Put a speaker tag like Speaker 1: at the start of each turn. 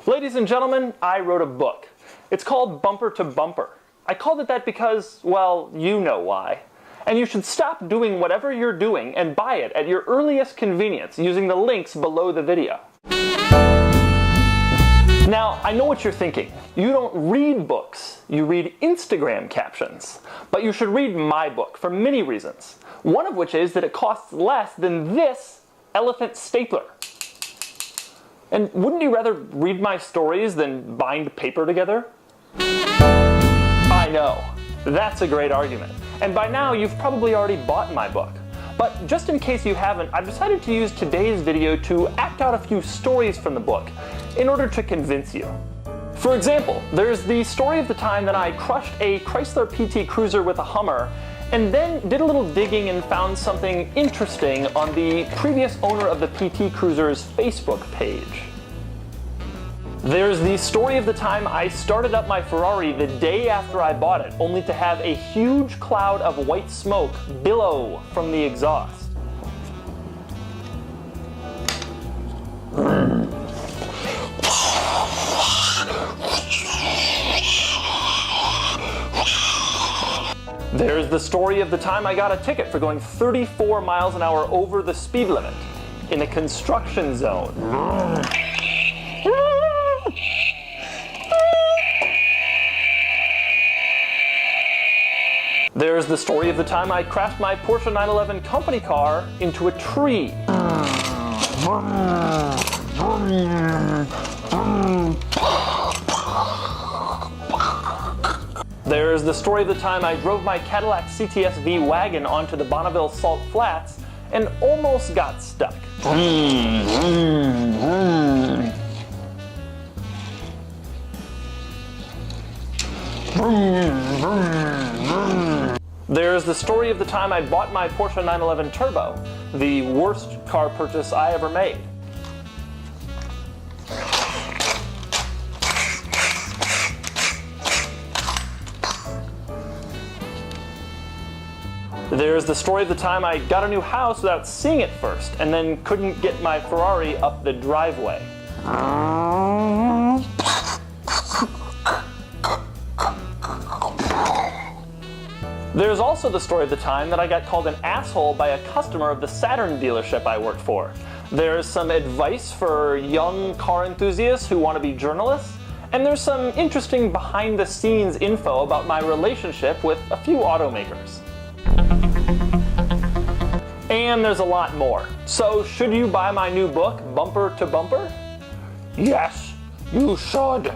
Speaker 1: Ladies and gentlemen, I wrote a book. It's called Bumper to Bumper. I called it that because, well, you know why. And you should stop doing whatever you're doing and buy it at your earliest convenience using the links below the video. Now, I know what you're thinking. You don't read books, you read Instagram captions. But you should read my book for many reasons. One of which is that it costs less than this elephant stapler. And wouldn't you rather read my stories than bind paper together? I know, that's a great argument. And by now you've probably already bought my book. But just in case you haven't, I've decided to use today's video to act out a few stories from the book in order to convince you. For example, there's the story of the time that I crushed a Chrysler PT Cruiser with a Hummer and then did a little digging and found something interesting on the previous owner of the PT Cruiser's Facebook page. There's the story of the time I started up my Ferrari the day after I bought it, only to have a huge cloud of white smoke billow from the exhaust. There's the story of the time I got a ticket for going 34 miles an hour over the speed limit in a construction zone. There's the story of the time I crashed my Porsche 911 company car into a tree. There's the story of the time I drove my Cadillac CTS-V wagon onto the Bonneville Salt Flats and almost got stuck. There's the story of the time I bought my Porsche 911 Turbo, the worst car purchase I ever made. There's the story of the time I got a new house without seeing it first, and then couldn't get my Ferrari up the driveway. There's also the story of the time that I got called an asshole by a customer of the Saturn dealership I worked for. There's some advice for young car enthusiasts who want to be journalists, and there's some interesting behind-the-scenes info about my relationship with a few automakers. And there's a lot more. So should you buy my new book, Bumper to Bumper? Yes, you should.